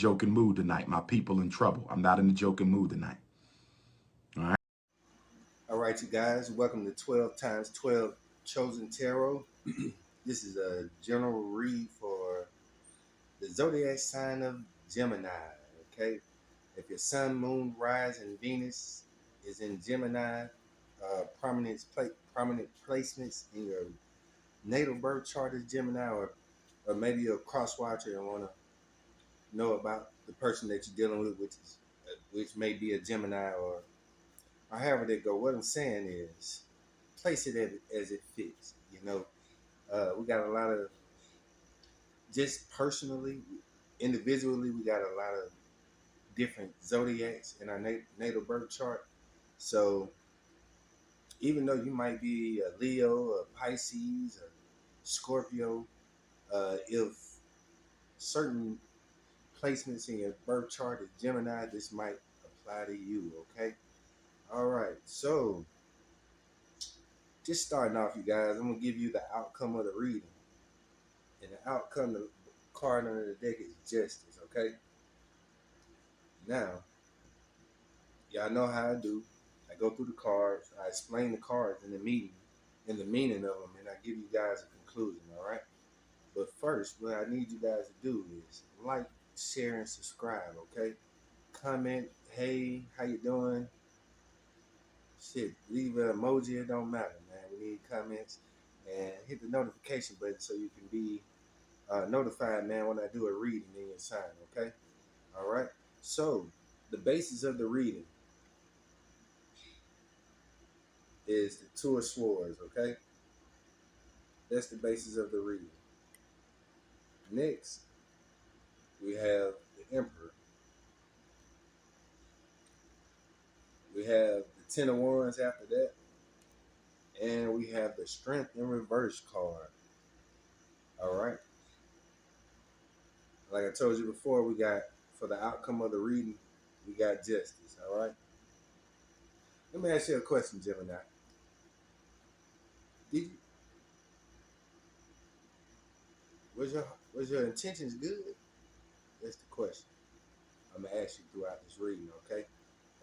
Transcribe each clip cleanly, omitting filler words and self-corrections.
joking mood tonight. My people in trouble. I'm not in a joking mood tonight. All right. All right, you guys, welcome to 12 times 12 Chosen Tarot. This is a general read for the zodiac sign of Gemini. Okay, if your sun, moon, rise, and Venus is in Gemini, prominent placements in your natal birth chart is Gemini, or maybe you're a cross watcher and want to know about the person that you're dealing with, which may be a Gemini or however they go. What I'm saying is, place it as it fits. We got a lot of, just personally, individually, we got a lot of different zodiacs in our natal birth chart. So even though you might be a Leo, a Pisces, a Scorpio, if certain placements in your birth chart is Gemini, this might apply to you. Okay. All right. So just starting off, you guys, I'm gonna give you the outcome of the reading, and the outcome, the card under the deck is Justice. Okay. Now, y'all know how I do. I go through the cards, I explain the cards in the meeting, and the meaning of them, and I give you guys a conclusion. All right. But first, what I need you guys to do is like, share, and subscribe. Okay. Comment. Hey, how you doing? Shit, leave an emoji. It don't matter, man. We need comments, and hit the notification button so you can be notified, man, when I do a reading in your sign. Okay. All right. So the basis of the reading is the Two of Swords. Okay. That's the basis of the reading. Next, we have the Emperor. We have the Ten of Wands after that, and we have the Strength in Reverse card. All right. Like I told you before, we got, for the outcome of the reading, we got Justice. All right. Let me ask you a question, Gemini. Did you, was your intentions good? That's the question I'm gonna ask you throughout this reading. Okay.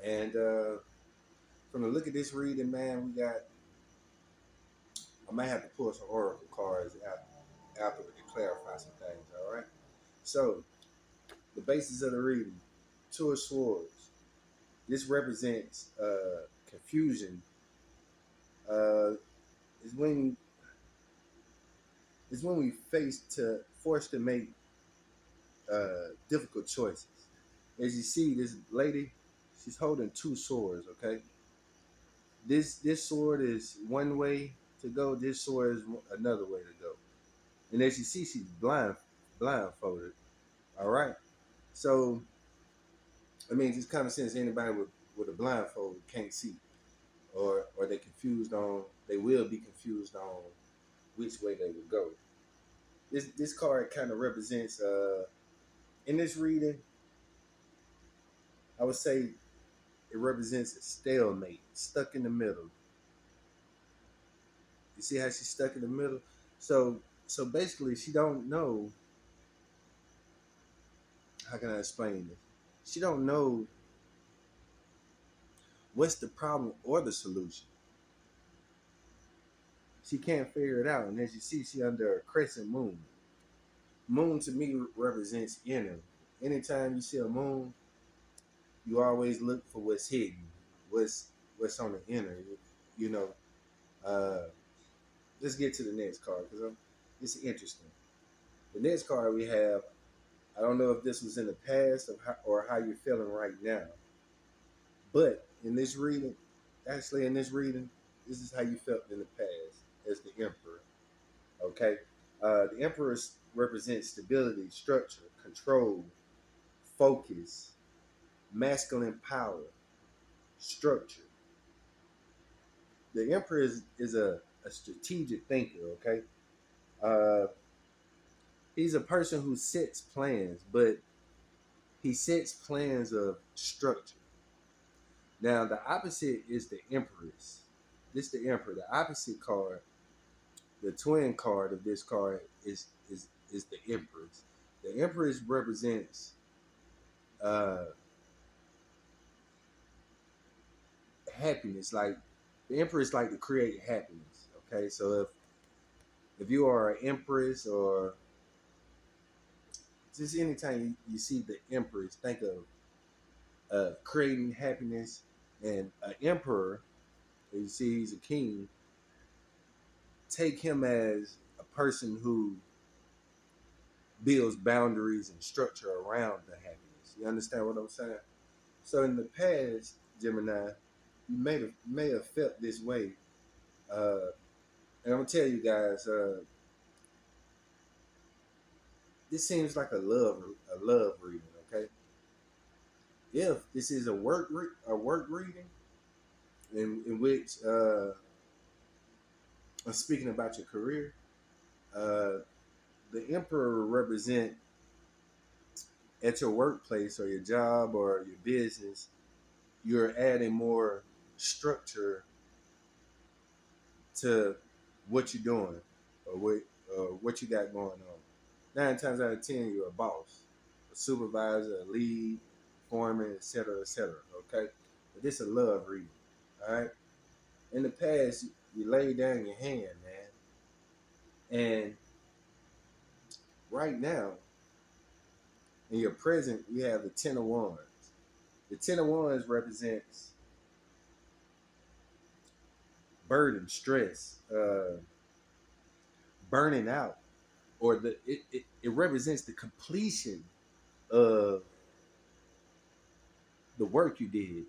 And from the look of this reading, man, I might have to pull some oracle cards afterward to clarify some things. All right. So the basis of the reading, Two of Swords. This represents confusion. Uh, is when we forced to make difficult choices. As you see, this lady, she's holding two swords. Okay, this sword is one way to go. This sword is another way to go. And as you see, she's blindfolded. All right. So I mean, just common sense. Anybody with a blindfold can't see, or they will be confused on which way they would go. This card kind of represents in this reading, I would say it represents a stalemate, stuck in the middle. You see how she's stuck in the middle? So basically she don't know, how can I explain this? She don't know what's the problem or the solution. She can't figure it out. And as you see, she under a crescent moon. Moon to me represents inner. Anytime you see a moon, you always look for what's hidden, what's on the inner. You know. Uh, let's get to the next card because it's interesting. The next card we have, I don't know if this was in the past or how you're feeling right now, but in this reading, this is how you felt in the past as the Emperor. Okay, the Emperor represents stability, structure, control, focus, masculine power, structure. The Emperor is a strategic thinker. Okay, uh, he's a person who sets plans, but he sets plans of structure. Now the opposite is the Empress. This is the Emperor. The opposite card, the twin card of this card is the Empress. The Empress represents uh, happiness. Like the empress like to create happiness. Okay, so if you are an empress or just anytime you see the empress, think of creating happiness. And an emperor, you see he's a king, take him as a person who builds boundaries and structure around the happiness. You understand what I'm saying? So in the past, Gemini, you may have felt this way. Uh, and I'm gonna tell you guys, this seems like a love reading. Okay, if this is a work reading in which I'm speaking about your career, uh, the emperor represent at your workplace or your job or your business, you're adding more structure to what you're doing or what you got going on. 9 times out of 10, you're a boss, a supervisor, a lead, foreman, etc., etc. Okay, but this is a love reading. All right. In the past, you laid down your hand, man, and right now, in your present, you have the Ten of Wands. The Ten of Wands represents burden, stress, burning out, or it represents the completion of the work you did.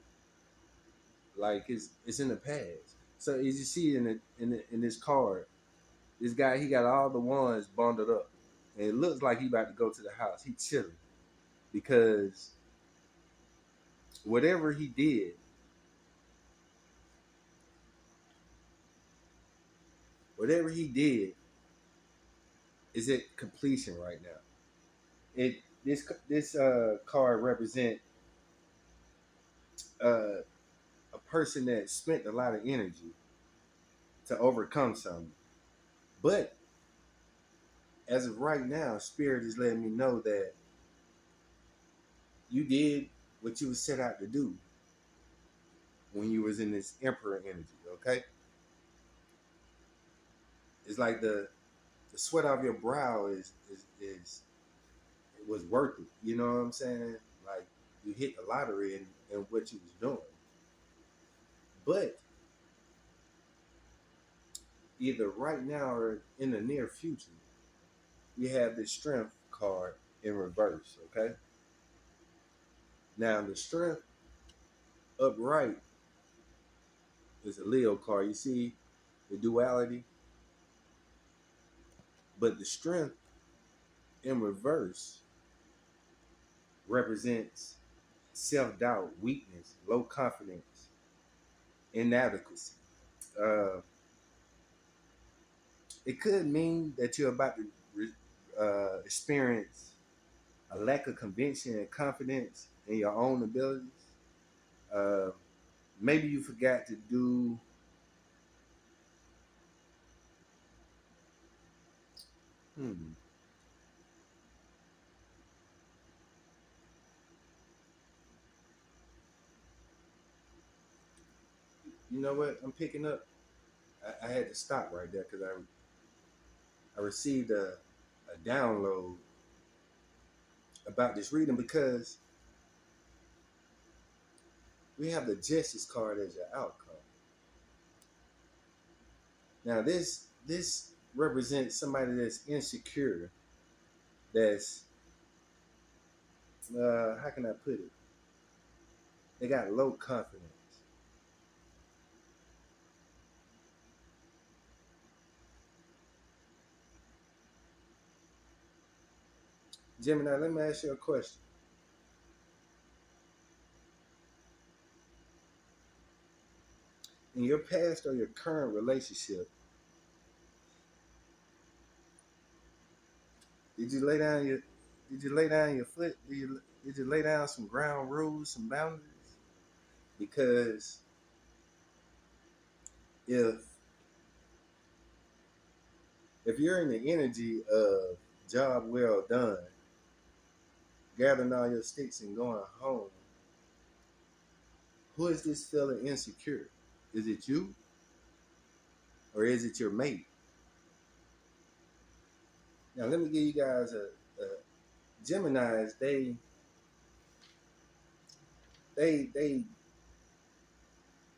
Like it's in the past. So as you see in this card, this guy he got all the wands bundled up, and it looks like he about to go to the house. He chilling because whatever he did, whatever he did is at completion right now. It this card represent uh, a person that spent a lot of energy to overcome something, but as of right now, Spirit is letting me know that you did what you was set out to do when you was in this Emperor energy. Okay, it's like the sweat off your brow is it was worth it. You know what I'm saying? Like you hit the lottery in what you was doing, but either right now or in the near future, you have the Strength card in reverse. Okay, now the Strength upright is a Leo card. You see the duality, but the Strength in reverse represents self-doubt, weakness, low confidence, inadequacy. Uh, it could mean that you're about to experience a lack of conviction and confidence in your own abilities. Uh, Maybe you forgot to do. Hmm, you know what? I'm picking up. I had to stop right there because I received a download about this reading because we have the Justice card as your outcome. Now this represents somebody that's insecure, that's how can I put it? They got low confidence. Gemini, let me ask you a question. In your past or your current relationship, did you lay down your did you lay down your foot? Did you lay down some ground rules, some boundaries? Because if if you're in the energy of job well done, gathering all your sticks and going home, who is this feeling insecure? Is it you or is it your mate? Now let me give you guys a Geminis. They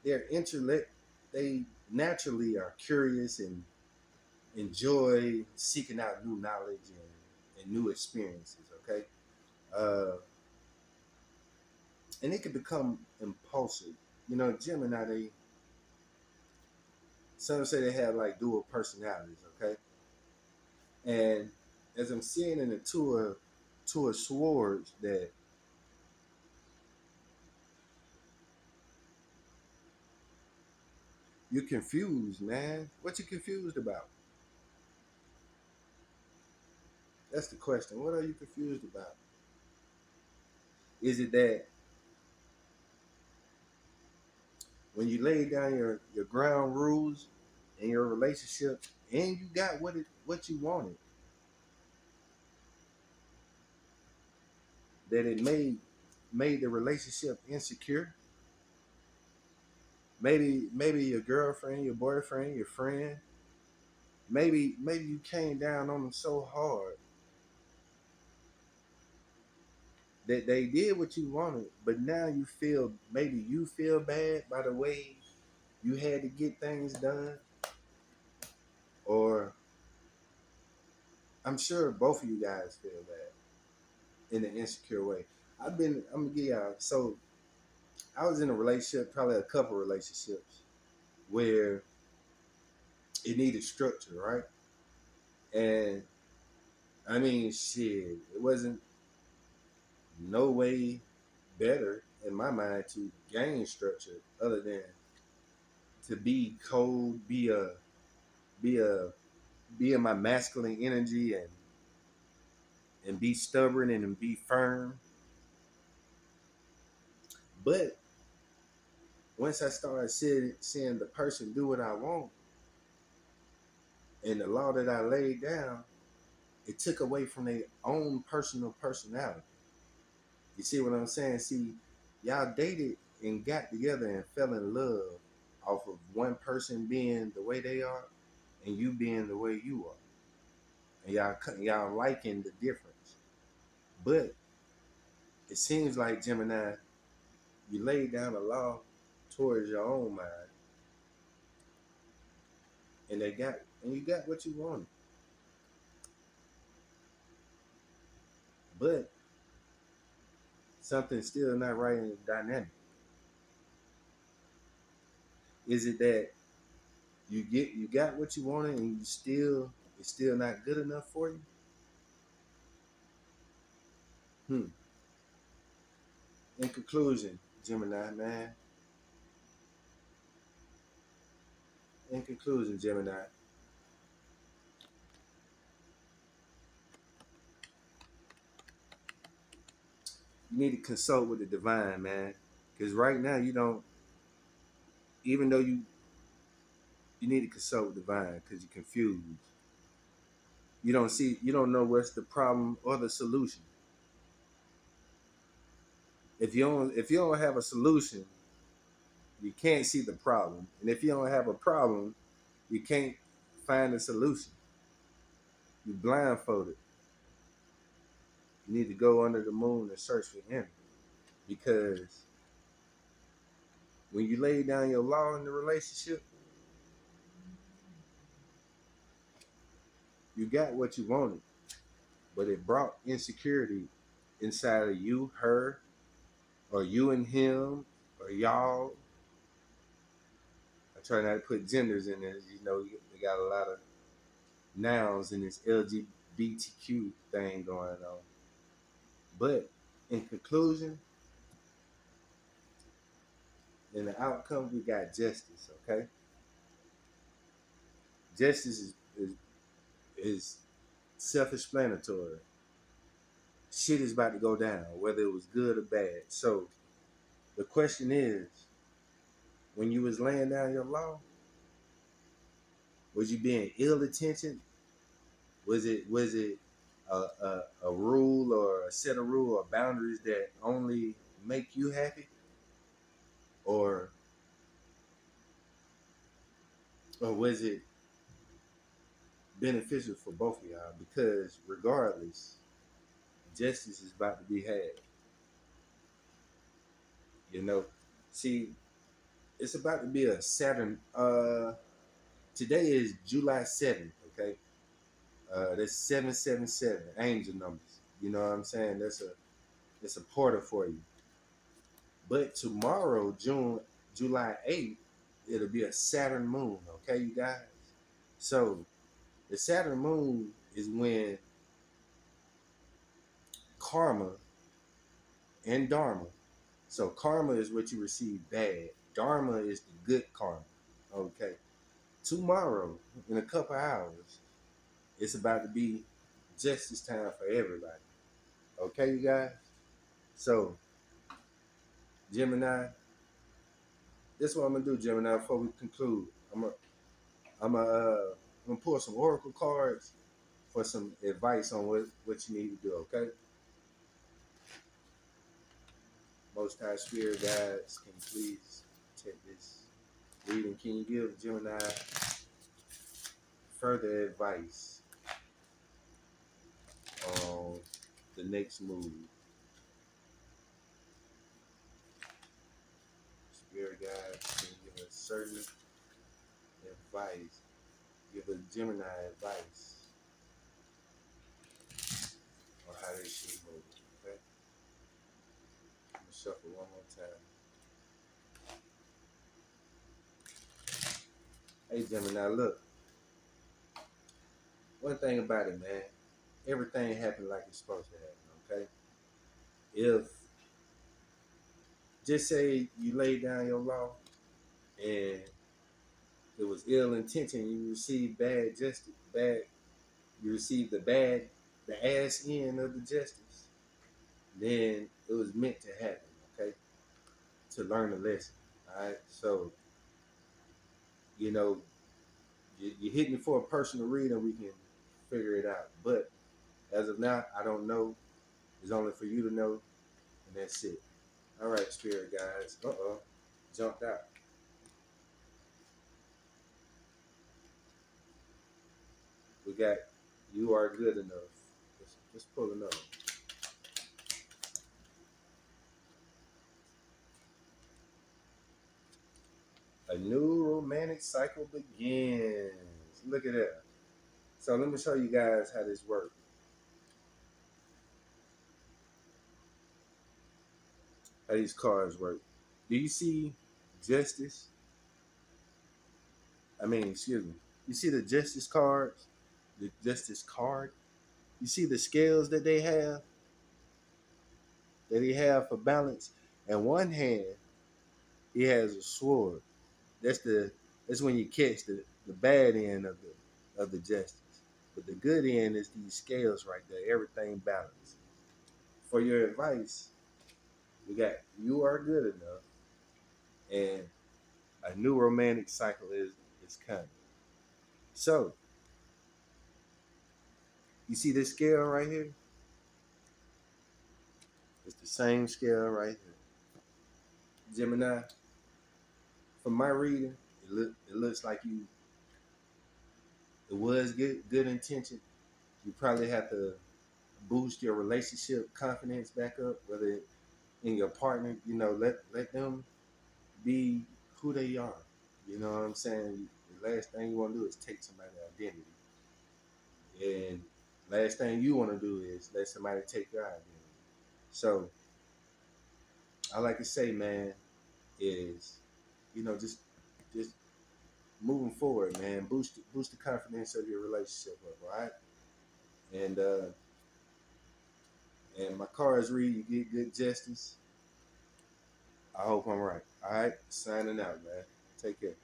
they're intellect. They naturally are curious and enjoy seeking out new knowledge and new experiences. Okay, uh, and it can become impulsive. You know, Gemini. Some say they have like dual personalities. Okay, and as I'm seeing in the two of swords, that you're confused, man. What you confused about? That's the question. What are you confused about? Is it that when you lay down your ground rules in your relationship and you got what you wanted, that it made the relationship insecure? Maybe your girlfriend, your boyfriend, your friend, maybe you came down on them so hard that they did what you wanted, but now you feel bad by the way you had to get things done, or I'm sure both of you guys feel that in an insecure way. I'm gonna give y'all. So I was in a relationship, probably a couple relationships, where it needed structure, right? And I mean, shit, it wasn't no way better in my mind to gain structure other than to be cold, be a be in my masculine energy and be stubborn and be firm. But once I started seeing the person do what I want and the law that I laid down, it took away from their own personal personality. You see what I'm saying? See, y'all dated and got together and fell in love off of one person being the way they are and you being the way you are. And y'all liking the difference. But it seems like Gemini, you laid down a law towards your own mind and you got what you wanted. But something's still not right in the dynamic. Is it that you got what you wanted and it's still not good enough for you? Hmm. In conclusion, Gemini, man. In conclusion, Gemini, you need to consult with the divine, man. Because right now you don't, even though you need to consult with divine because you're confused. You don't know what's the problem or the solution. If you don't have a solution, you can't see the problem. And if you don't have a problem, you can't find a solution. You're blindfolded. You need to go under the moon and search for him. Because when you lay down your law in the relationship, you got what you wanted. But it brought insecurity inside of you, her, or you and him, or y'all. I try not to put genders in there. You know, we got a lot of nouns in this LGBTQ thing going on. But in conclusion, in the outcome, we got justice. Okay, justice is self-explanatory. Shit is about to go down, whether it was good or bad. So the question is, when you was laying down your law, was you being ill-intentioned? Was it a rule or a set of rule or boundaries that only make you happy, or was it beneficial for both of y'all? Because regardless, justice is about to be had. You know, see, it's about to be a Saturn. Today is July 7th. Okay, that's 777 angel numbers. You know what I'm saying? That's a portal for you. But tomorrow, July 8th, it'll be a Saturn moon. Okay, you guys. So the Saturn moon is when karma and dharma. So karma is what you receive bad. Dharma is the good karma. Okay. Tomorrow, in a couple hours, it's about to be justice time for everybody. Okay, you guys? So, Gemini, this is what I'm gonna do, Gemini, before we conclude. I'm gonna pull some oracle cards for some advice on what you need to do, okay? Most High Spirit guides, can you please take this reading? Can you give Gemini further advice on the next move? Spirit guides, can you give a certain advice? Give a Gemini advice on how they should move, okay? I'm gonna shuffle one more time. Hey, Gemini, look. One thing about it, man, everything happened like it's supposed to happen, okay? If, just say you lay down your law and it was ill intention, you received bad justice, you received the ass end of the justice, then it was meant to happen, okay? To learn a lesson, all right? So, you know, you hit me for a personal reading, we can figure it out. But as of now, I don't know. It's only for you to know, and that's it. All right, spirit guides. Jumped out. We got you are good enough. Let's pull another. A new romantic cycle begins. Look at that. So let me show you guys how this works. How these cards work. Do you see justice? Excuse me. You see the justice cards? The justice card? You see the scales that they have? That he have for balance? In one hand, he has a sword. That's when you catch the bad end of the justice. But the good end is these scales right there. Everything balanced. For your advice, we got you are good enough, and a new romantic cycle is coming. So you see this scale right here? It's the same scale right here. Gemini, from my reading, it looks like it was good intention. You probably have to boost your relationship confidence back up, whether in your partner, let them be who they are. You know what I'm saying? The last thing you want to do is take somebody's identity. And last thing you want to do is let somebody take your identity. So I like to say, man, is just moving forward, man. Boost the confidence of your relationship up, all right? And my cards read you get good justice. I hope I'm right. All right, signing out, man. Take care.